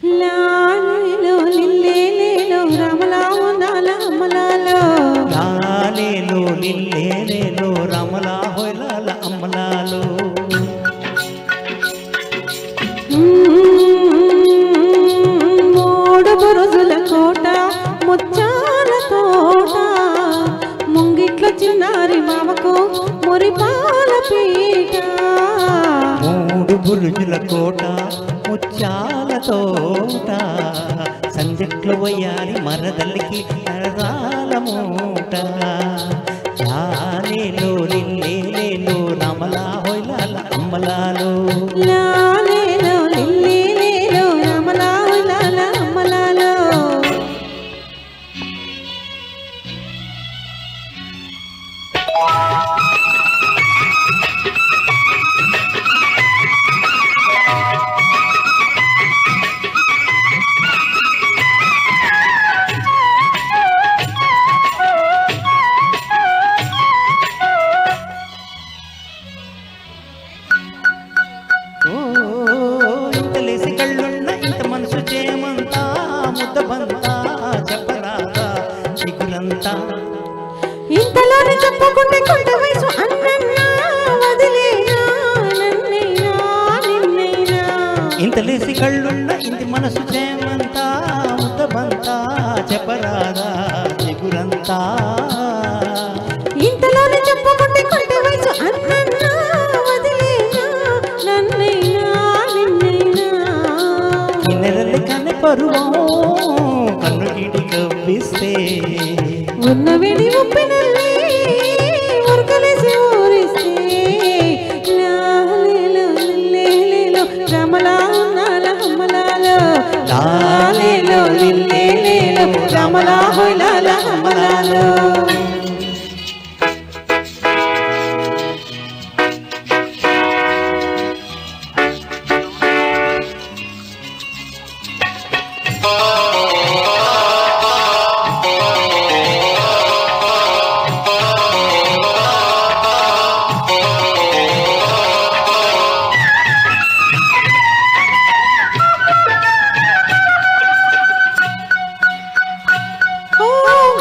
లాలేలో లిల్లేలేలో రమలావు నాల అమలాలో లాలేలో లిల్లేలేలో రమలా హొయలాల అమలాలో మూడు బురుజుల కోట ముచ్చాల తోట ముంగిట్ల చిన్నారి మావకు మురిపాల పీట మూడు బురుజుల కోట ముచ్చాల తోట సంజట్లు వయ్యారి మరదలికి నరదాల మూట లాలేలో లిల్లేలేలో రమలా హొయలాల అమలాలో లాలేలో లిల్లేలేలో రమలావు లాల అమలాలో ఇంతలేసి కళ్ళున్న ఇంత మనసు చేయమంతా ముద్దబంతా చెప్పరాదా చిగురంతా ఇంతలోనే చెప్పుకుంటే కొండ వయసు అన్నన్నా వదిలేనా నన్నైనా నిన్నైనా ఇంతలేసి కళ్ళున్న ఇంటి మనసు చేయమంతా ముద్దబంతా చెప్పరాదా చిగురంతా ఇంతలోనే చెప్పుకుంటే కొండ వయసు అన్నన్నా వదిలేనా నన్నైనా నిన్నైనా కిన్నెరల్లి కన్నె పరువం కన్ను గిడి కవ్విస్తే ఉన్న వెడి ఉప్పినల్లి ఉరకలేసి ఊరిస్తే లాలేలో లిల్లేలేలో రమలావు నాల అమలాలో లాలేలో లిల్లేలేలో రమలావు లాల అమలాలో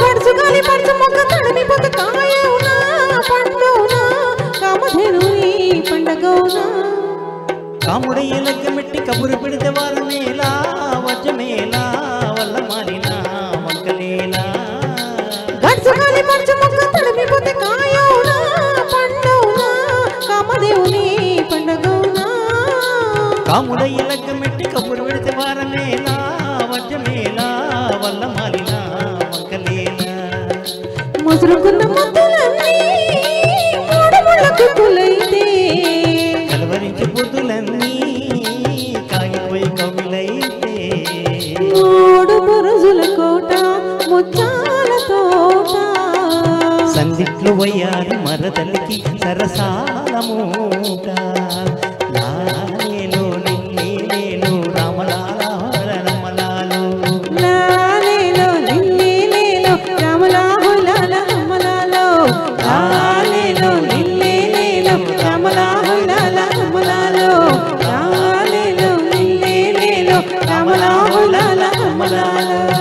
గడుచుగాలి పడుచు మొక్క తడిమిపోతే కాయవునా పండునా కామధేనుని పండగవునా కాముడయ్య లగ్గమెట్టి కబురు పెడితే వారమేలా వజ్రమేలా వల్ల మారిన వంకలేలా గడుచుగాలి పడుచు మొక్క తడిమిపోతే కాయవునా పండునా కామదేవుని పండగవునా కాముడయ్య లగ్గమెట్టి కబురు పెడితే వారమేలా వజ్రమేలా వల్ల మారిన వంకలేలా ముసురుకున్న ముద్దులన్నీ మూడు ముళ్ళ కుక్కులైతే కలవరించి పొద్దులన్నీ కాగిపోయి కవిలైతే మూడు బురుజుల కోట ముచ్చాల తోట సందిట్లు వయ్యారి మరదలికి సరసాల మూట లాలేలో లిల్లేలేలో రమలాల రమలాలో లాలేలో లిల్లేలేలో రమలావు లాల అమలాలో లాలేలో లిల్లేలేలో రమలావు లాల అమలాలో లాలేలో లిల్లేలేలో రమలావు లాల అమలాలో